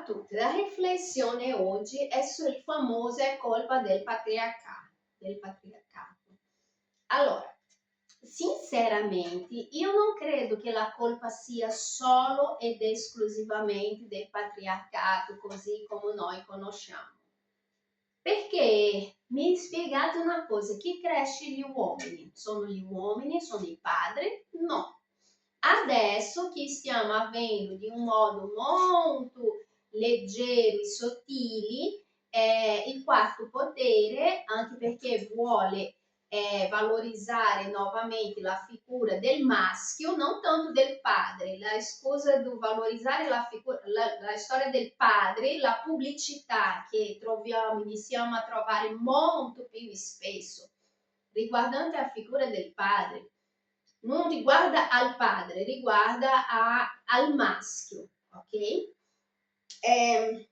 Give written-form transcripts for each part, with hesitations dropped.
tutti, la riflessione oggi è sul famoso è colpa del patriarcato. Allora, sinceramente, io non credo che la colpa sia solo ed esclusivamente del patriarcato, così come noi conosciamo. Perché mi spiegate una cosa, chi cresce gli uomini? Sono gli uomini? Sono i padri? No. Adesso che stiamo avendo di un modo molto leggero e sottile il quarto potere, anche perché vuole valorizzare nuovamente la figura del maschio, non tanto del padre. La scusa di valorizzare la storia del padre, la pubblicità che iniziamo a trovare molto più spesso riguardante la figura del padre. Non riguarda al padre, riguarda al maschio, ok? E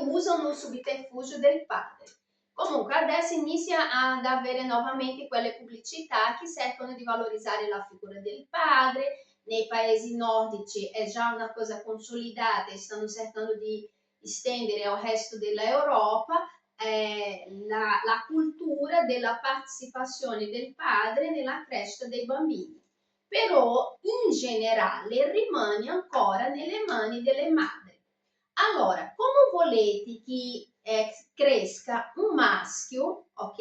usano il subterfugio del padre. Comunque adesso inizia ad avere nuovamente quelle pubblicità che cercano di valorizzare la figura del padre. Nei paesi nordici è già una cosa consolidata e stanno cercando di estendere al resto dell'Europa la cultura della partecipazione del padre nella crescita dei bambini. Però in generale rimane ancora nelle mani delle madri. Allora, come volete che cresca un maschio, ok,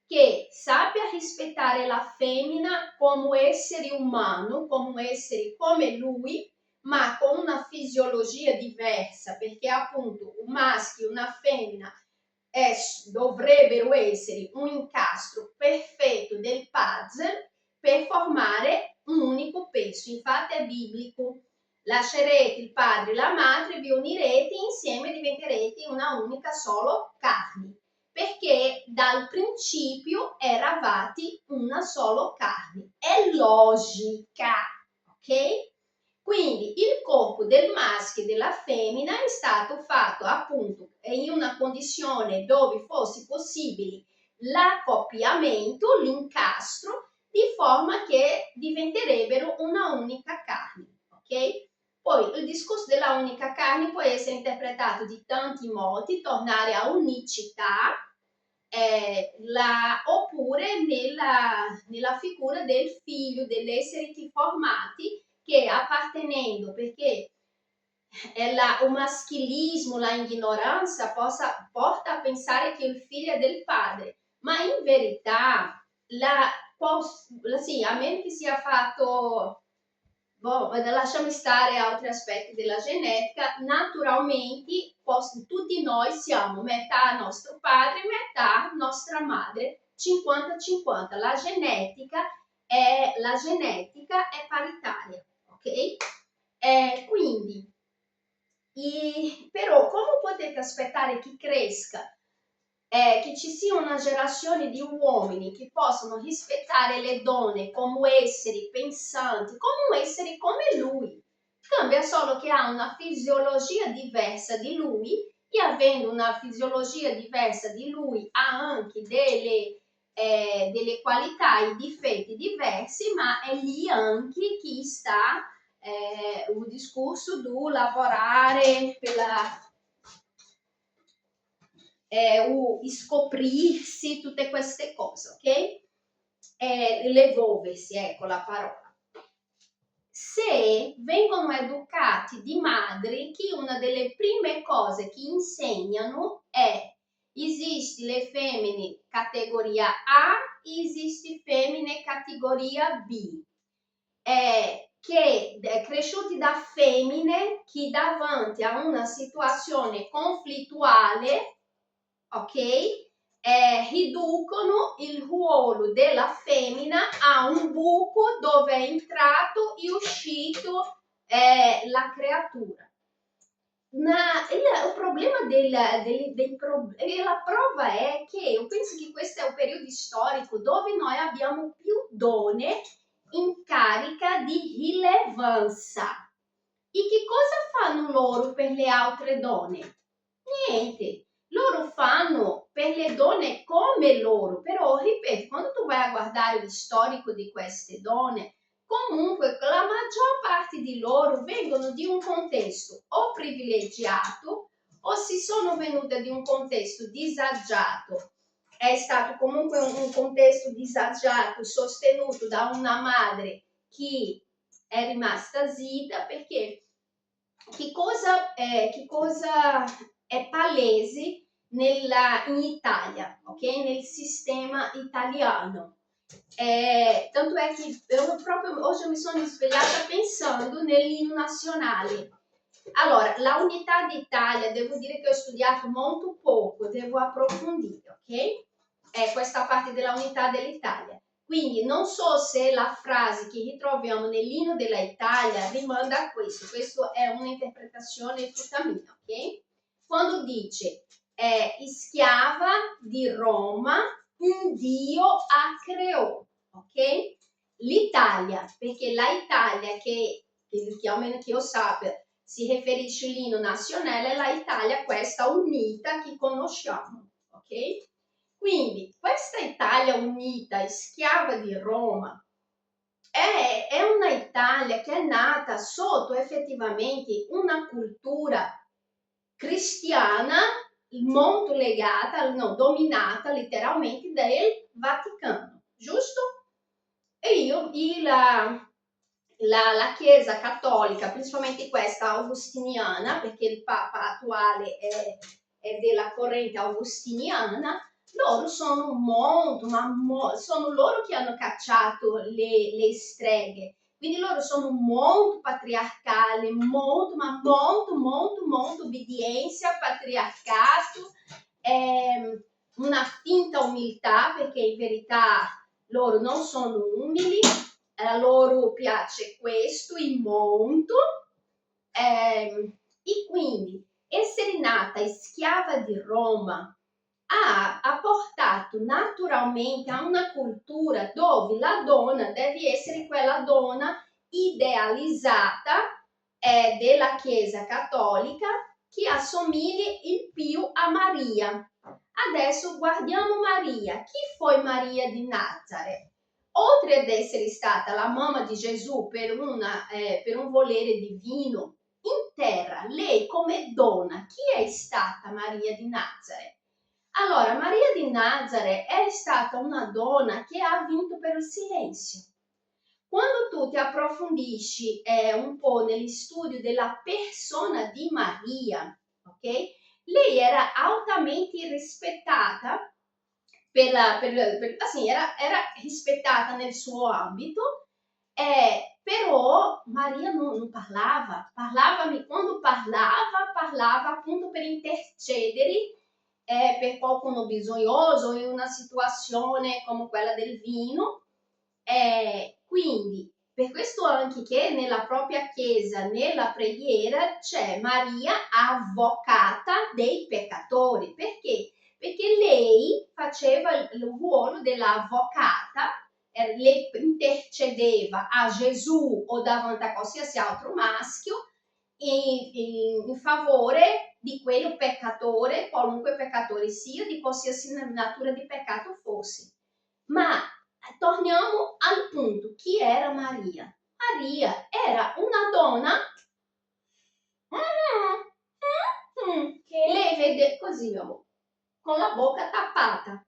che sappia rispettare la femmina come essere umano, come essere come lui, ma con una fisiologia diversa, perché appunto un maschio e una femmina dovrebbero essere un incastro perfetto del puzzle per formare un unico pezzo. Infatti è biblico. Lascerete il padre e la madre, vi unirete insieme, diventerete una unica solo carne, perché dal principio eravate una solo carne. È logica, ok? Quindi il corpo del maschio e della femmina è stato fatto appunto in una condizione dove fosse possibile l'accoppiamento, l'incastro, di forma che diventerebbero una unica carne, ok? Poi il discorso della unica carne può essere interpretato di tanti modi, tornare a unicità, oppure nella figura del figlio, degli esseri formati che appartenendo, perché il maschilismo, la ignoranza porta a pensare che il figlio è del padre, ma in verità, sì, a meno che sia fatto, lasciami stare altri aspetti della genetica, naturalmente tutti noi siamo metà nostro padre, metà nostra madre, 50-50. La genetica è paritaria, ok? Quindi, però come potete aspettare che cresca, che ci sia una generazione di uomini che possono rispettare le donne come esseri pensanti, come esseri come lui? Cambia solo che ha una fisiologia diversa di lui, e avendo una fisiologia diversa di lui ha anche delle qualità e difetti diversi, ma è lì anche chi sta un discorso di lavorare per scoprirsi, tutte queste cose, ok? L'evolversi, ecco la parola. Se vengono educati di madri, che una delle prime cose che insegnano è: esisti le femmine categoria A, esisti femmine categoria B, che cresciuti da femmine che davanti a una situazione conflittuale, ok, riducono il ruolo della femmina a un buco dove è entrato e uscito la creatura. Il problema la prova è che io penso che questo è un periodo storico dove noi abbiamo più donne in carica di rilevanza. E che cosa fanno loro per le altre donne? Niente. Loro fanno per le donne come loro, però ripeto, quando tu vai a guardare lo storico di queste donne, comunque la maggior parte molti di loro vengono di un contesto o privilegiato o si sono venute di un contesto disagiato. È stato comunque un contesto disagiato, sostenuto da una madre che è rimasta zitta, perché che cosa è palese in Italia, ok? Nel sistema italiano. Tanto è che proprio oggi mi sono svegliata pensando nell'inno nazionale. Allora, la unità d'Italia, devo dire che ho studiato molto poco, devo approfondire, ok? Questa parte della unità dell'Italia. Quindi non so se la frase che ritroviamo nell'inno della Italia rimanda a questo. Questa è un'interpretazione tutta mia, ok? Quando dice schiava di Roma, un Dio a creò, ok? L'Italia, perché la Italia che almeno che io sappia si riferisce all'inno nazionale, la Italia questa unita che conosciamo, ok? Quindi questa Italia unita e schiava di Roma è una Italia che è nata sotto effettivamente una cultura cristiana molto legata, no, dominata letteralmente dal Vaticano, giusto? La Chiesa cattolica, principalmente questa augustiniana, perché il Papa attuale è della corrente augustiniana, loro sono sono loro che hanno cacciato le streghe, quindi loro sono molto patriarcali, molto obbedienza, patriarcato, una finta umiltà, perché in verità loro non sono umili, a loro piace questo, il mondo, e quindi essere nata schiava di Roma ha portato naturalmente a una cultura dove la donna deve essere quella donna idealizzata della Chiesa cattolica che assomiglia il più a Maria. Adesso guardiamo Maria. Chi fu Maria di Nazareth? Oltre ad essere stata la mamma di Gesù per un volere divino in terra, lei come donna, chi è stata Maria di Nazareth? Allora, Maria di Nazareth è stata una donna che ha vinto per il silenzio. Quando tu ti approfondisci un po' negli studi della persona di Maria, ok? Lei era altamente rispettata era rispettata nel suo ambito, però Maria non parlava, quando parlava appunto per intercedere per qualcuno bisognoso in una situazione come quella del vino, quindi per questo anche che nella propria chiesa, nella preghiera, c'è Maria avvocata dei peccatori. Perché? Perché lei faceva il ruolo dell'avvocata, lei intercedeva a Gesù o davanti a qualsiasi altro maschio in favore di quel peccatore, qualunque peccatore sia, di qualsiasi natura di peccato fosse. Ma torniamo al punto, chi era Maria? Maria era una donna che lei vede così, con la bocca tappata.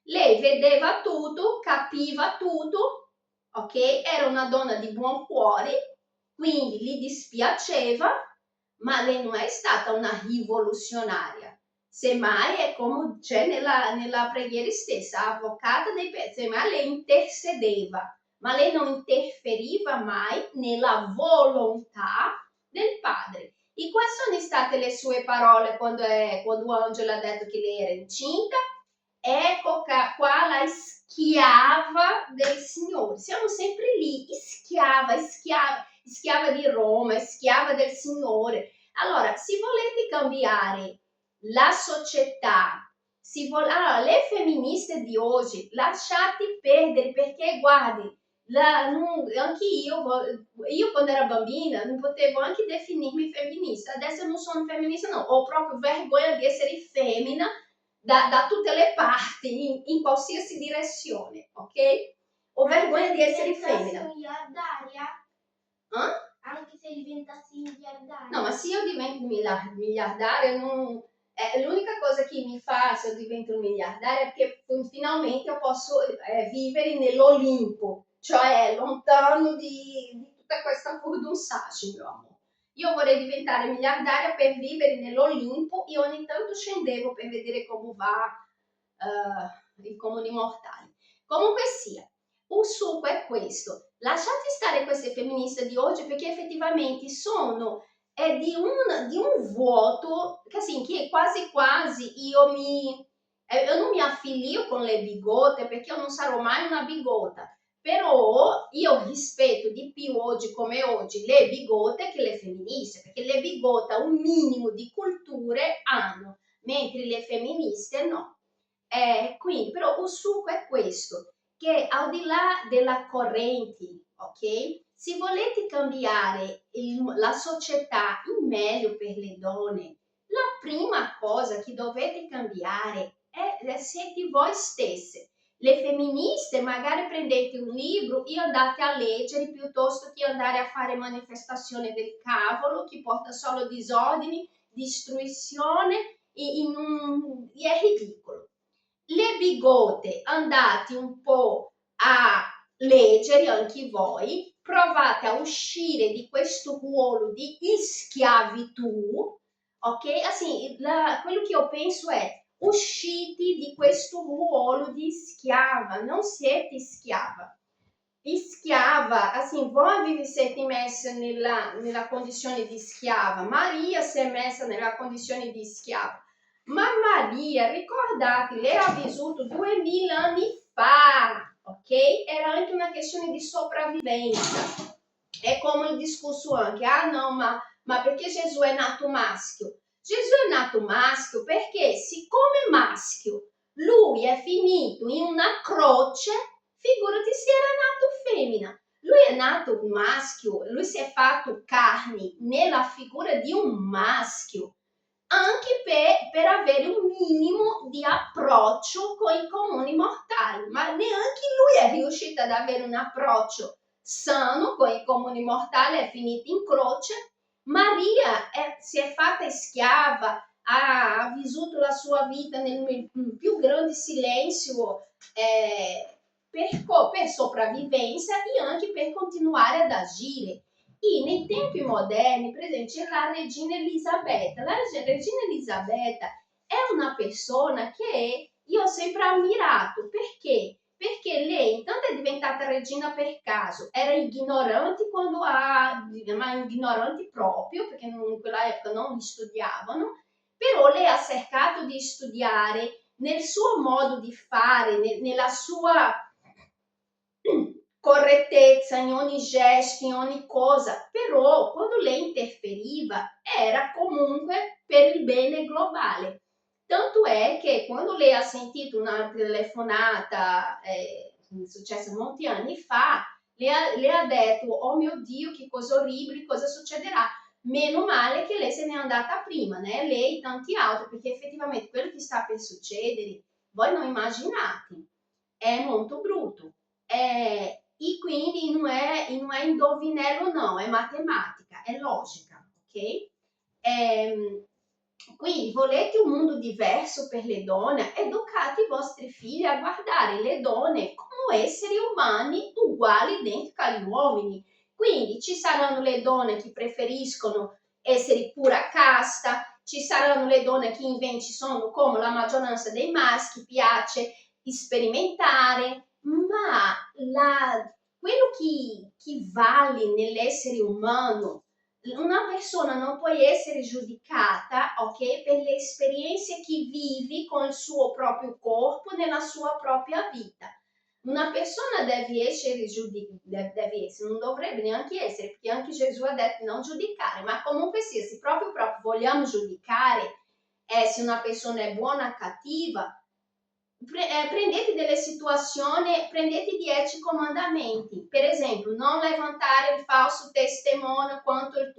Lei vedeva tutto, capiva tutto, ok? Era una donna di buon cuore, quindi gli dispiaceva, ma lei non è stata una rivoluzionaria. Semmai è come c'è nella preghiera stessa, avvocata dei pezzi, ma lei intercedeva, ma lei non interferiva mai nella volontà del Padre. E quali sono state le sue parole quando Angela ha detto che lei era incinta? Ecco qua la schiava del Signore. Siamo sempre lì, schiava di Roma, schiava del Signore. Allora, se volete cambiare la società, le femministe di oggi, lasciate perdere, perché guardi, anche io quando ero bambina non potevo anche definirmi femminista. Adesso non sono femminista, no, ho proprio vergogna di essere femmina da tutte le parti, in qualsiasi direzione, ok? Ho vergogna di essere femmina. Daria? Eh? Anche se diventassi miliardaria? No, ma se io divento miliardaria, non... l'unica cosa che mi fa se io divento miliardaria è che finalmente io posso vivere nell'Olimpo, cioè lontano di tutta questa furdunzaggine, mio amore. Io vorrei diventare miliardaria per vivere nell'Olimpo e ogni tanto scendevo per vedere come va i comuni mortali. Comunque sia, il succo è questo. Lasciate stare queste femministe di oggi perché effettivamente sono di un vuoto che, assim, che quasi quasi io non mi affilio con le bigote perché io non sarò mai una bigota, però io rispetto di più oggi come oggi le bigote che le femministe, perché le bigote un minimo di culture hanno, mentre le femministe no. Quindi però il succo è questo, che al di là della corrente, ok? Se volete cambiare la società in meglio per le donne, la prima cosa che dovete cambiare è siete voi stesse. Le femministe magari prendete un libro e andate a leggere piuttosto che andare a fare manifestazione del cavolo che porta solo disordini, distruzione e è ridicolo. Le bigote andate un po' a leggere anche voi, provate a uscire di questo ruolo di schiavitù, ok? Assim, quello che io penso è uscite di questo ruolo di schiava, non siete schiava. Schiava, assim, voi vi siete messe nella condizione di schiava, Maria si è messa nella condizione di schiava. Ma Maria, ricordate, lei ha vissuto 2000 anni fa, ok? Era anche una questione di sopravvivenza. È come il discorso anche, no, ma perché Gesù è nato maschio? Gesù è nato maschio perché, siccome maschio, lui è finito in una croce, figurati se era nato femmina. Lui è nato maschio, lui si è fatto carne nella figura di un maschio, anche per avere un minimo di approccio con i comuni mortali, ma neanche lui è riuscito ad avere un approccio sano con i comuni mortali, è finito in croce. Maria si è fatta schiava, ha vissuto la sua vita nel più grande silenzio per sopravvivenza e anche per continuare ad agire. E nei tempi moderni, per esempio, c'è la regina Elisabetta. La regina Elisabetta è una persona che io ho sempre ammirato. Perché? Perché lei intanto è diventata regina per caso, era ignorante ma ignorante proprio, perché in quella epoca non li studiavano, però lei ha cercato di studiare nel suo modo di fare, nella sua correttezza in ogni gesto, in ogni cosa, però quando lei interferiva era comunque per il bene globale. Tanto è che quando lei ha sentito una telefonata, successa molti anni fa, le ha detto, oh mio Dio, che cosa orribile, cosa succederà? Meno male che lei se n'è andata prima, né? Lei e tanti altri, perché effettivamente quello che sta per succedere, voi non immaginate, è molto brutto. E quindi non è indovinello, no, è matematica, è logica, ok? Quindi volete un mondo diverso per le donne? Educate i vostri figli a guardare le donne come esseri umani uguali identici agli uomini. Quindi ci saranno le donne che preferiscono essere pura casta, ci saranno le donne che invece sono come la maggioranza dei maschi, piace sperimentare, ma quello che vale nell'essere umano, una persona non può essere giudicata, ok, per le esperienze che vivi con il suo proprio corpo nella sua propria vita. Una persona deve essere non dovrebbe neanche essere, perché anche Gesù ha detto non giudicare, ma comunque sia, se proprio vogliamo giudicare se una persona è buona o cattiva, prendete delle situazioni, prendete 10 comandamenti. Per esempio, non levantare il falso testimone contro il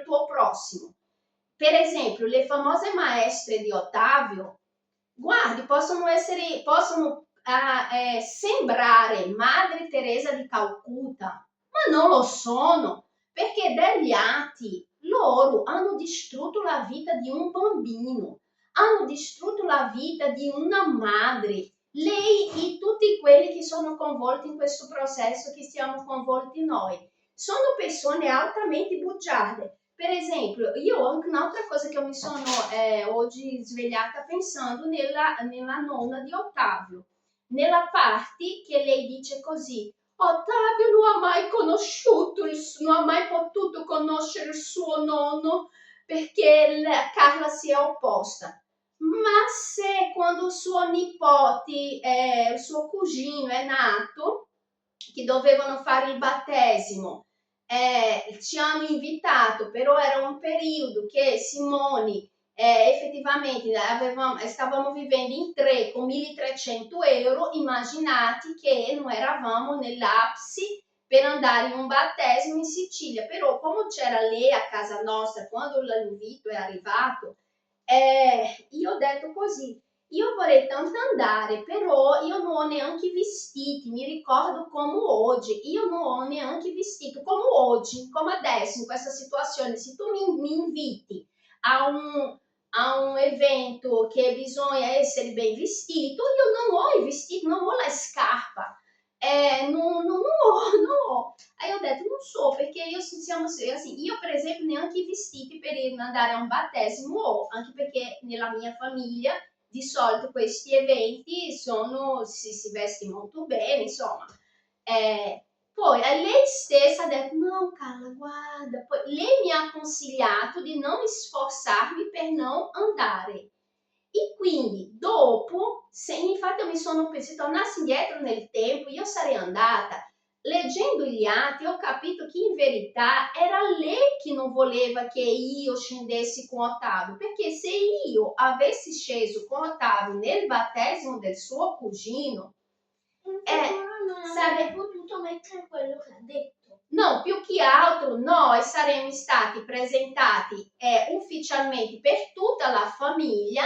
tuo prossimo. Per esempio, le famose maestre di Ottavio, guardi, possono sembrare Madre Teresa di Calcutta, ma non lo sono, perché degli atti loro hanno distrutto la vita di un bambino, hanno distrutto la vita di una madre. Lei e tutti quelli che sono coinvolti in questo processo che siamo coinvolti noi sono persone altamente bugiarde. Per esempio, io anche un'altra cosa che mi sono oggi svegliata pensando nella nonna di Ottavio, nella parte che lei dice così: Ottavio non ha mai conosciuto, non ha mai potuto conoscere il suo nonno perché Carla si è opposta. Ma se quando il suo nipote, il suo cugino è nato, che dovevano fare il battesimo, ci hanno invitato, però era un periodo che Simoni effettivamente stavamo vivendo in tre con 1.300 euro, immaginate che noi eravamo nell'Apsi per andare in un battesimo in Sicilia, però come c'era lei a casa nostra quando l'invito è arrivato, io ho detto così: io vorrei tanto andare, però io non ho neanche vestiti, mi ricordo come oggi, io non ho neanche vestito come oggi, come adesso in questa situazione. Se tu mi inviti a un evento che bisogna essere ben vestito, io non ho i vestiti, non ho la scarpa, non ho. Aí ho detto, non so, perché io siamo assim, io per esempio neanche i vestiti per andare a un battesimo ho, anche perché nella mia famiglia di solito questi eventi si veste molto bene, insomma. Poi lei stessa ha detto, no Carla, guarda, poi lei mi ha consigliato di non sforzarmi per non andare. E quindi dopo, se infatti se tornassi indietro nel tempo, io sarei andata. Leggendo gli atti ho capito che in verità era lei che non voleva che io scendessi con Ottavio, perché se io avessi sceso con Ottavio nel battesimo del suo cugino, non avrei potuto mettere quello che ha detto. No, più che altro noi saremmo stati presentati ufficialmente per tutta la famiglia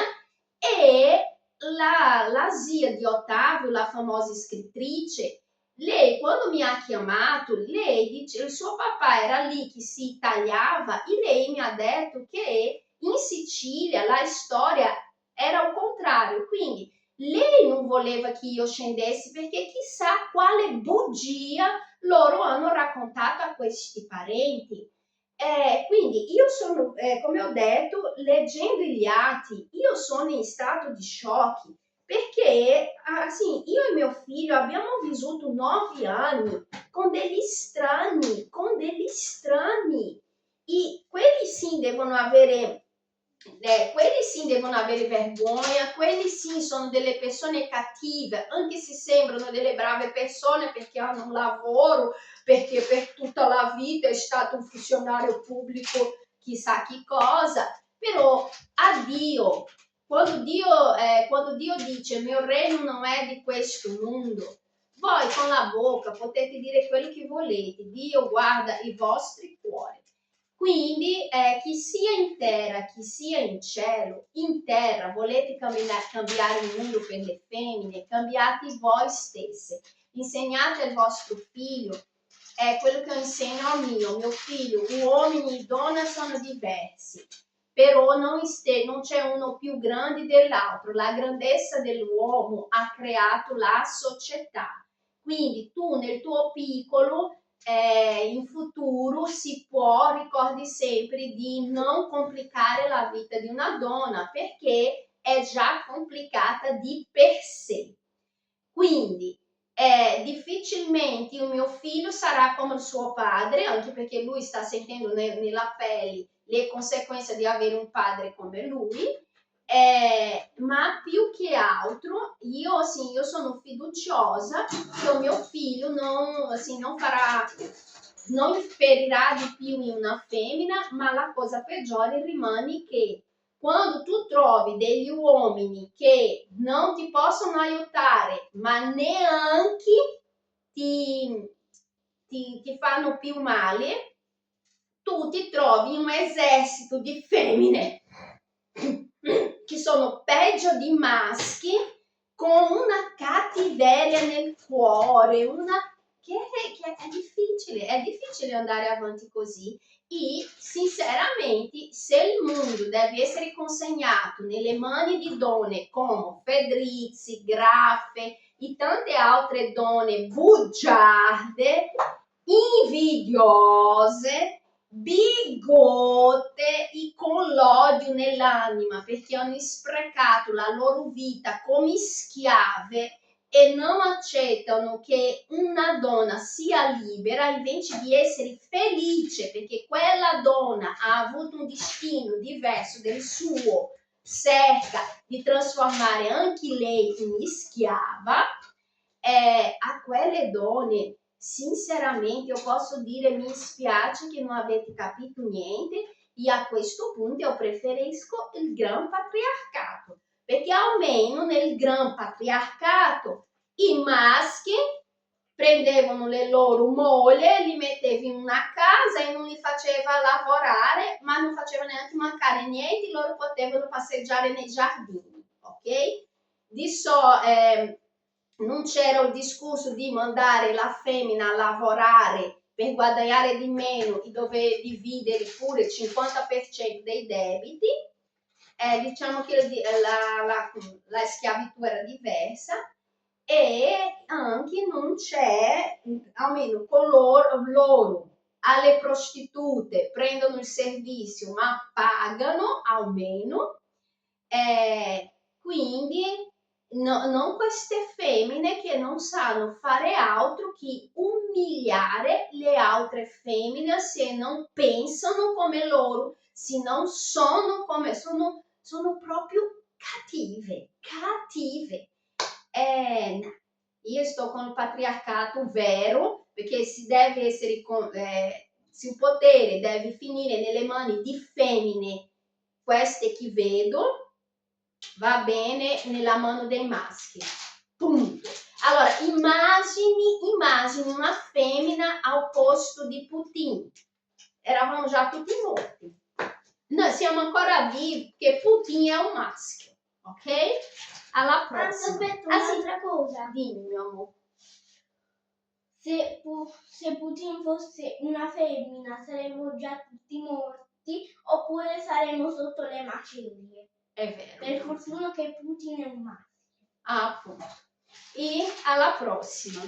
e la zia di Ottavio, la famosa scrittrice, lei quando mi ha chiamato, lei dice, il suo papà era lì che si tagliava e lei mi ha detto che in Sicilia la storia era il contrario, quindi lei non voleva che io scendessi perché chissà quale bugia loro hanno raccontato a questi parenti. Quindi io sono, come ho detto, leggendo gli atti, io sono in stato di shock perché sì, io e mio figlio abbiamo vissuto 9 anni con degli strani e quelli sì devono avere vergogna, quelli sì sono delle persone cattive, anche se sembrano delle brave persone perché hanno un lavoro, perché per tutta la vita è stato un funzionario pubblico chissà che cosa, però addio, quando Dio dice il mio regno non è di questo mondo, voi con la bocca potete dire quello che volete, Dio guarda i vostri cuori. Quindi chi sia in terra, chi sia in cielo, in terra volete cambiare il mondo per le femmine, cambiate voi stesse, insegnate al vostro figlio, è quello che io insegno al mio figlio, uomini e donne sono diversi, però non c'è uno più grande dell'altro, la grandezza dell'uomo ha creato la società, quindi tu nel tuo piccolo in futuro si può, ricordi sempre di non complicare la vita di una donna perché è già complicata di per sé. Quindi difficilmente il mio figlio sarà come il suo padre, anche perché lui sta sentendo nella pelle le conseguenze di avere un padre come lui, ma più che altro io sono fiduciosa che il mio figlio non ferirà di più in una femmina, ma la cosa peggiore rimane che quando tu trovi degli uomini che non ti possono aiutare, ma neanche ti fanno più male, tu ti trovi un esercito di femmine che sono peggio di maschi con una cattiveria nel cuore, una che è difficile andare avanti così. E, sinceramente, se il mondo deve essere consegnato nelle mani di donne come Fedrizzi, Graffe e tante altre donne bugiarde, invidiose, bigotte e con l'odio nell'anima perché hanno sprecato la loro vita come schiave e non accettano che una donna sia libera invece di essere felice perché quella donna ha avuto un destino diverso del suo, cerca di trasformare anche lei in schiava, a quelle donne sinceramente io posso dire mi spiace che non avete capito niente e a questo punto io preferisco il gran patriarcato perché almeno nel gran patriarcato i maschi prendevano le loro mogli, li mettevano in una casa e non li faceva lavorare, ma non faceva neanche mancare niente, loro potevano passeggiare nei giardini, ok? Non c'era il discorso di mandare la femmina a lavorare per guadagnare di meno e dover dividere pure il 50% dei debiti. Diciamo che la schiavitù era diversa e anche non c'è, almeno loro alle prostitute prendono il servizio ma pagano almeno, quindi non queste femmine che non sanno fare altro che umiliare le altre femmine se non pensano come loro, se non sono come sono proprio cattive. Io sto con il patriarcato vero perché si deve essere se il potere deve finire nelle mani di femmine, queste che vedo, va bene nella mano dei maschi. Punto. Allora, immagini una femmina al posto di Putin. Eravamo già tutti morti. Noi siamo ancora vivi, che Putin è un maschio, ok? Alla prossima. Aspetta, un'altra cosa. Dimmi, mio amore. Se Putin fosse una femmina saremmo già tutti morti oppure saremmo sotto le macerie. È vero. Per fortuna che Putin è un maschio. Appunto. E alla prossima.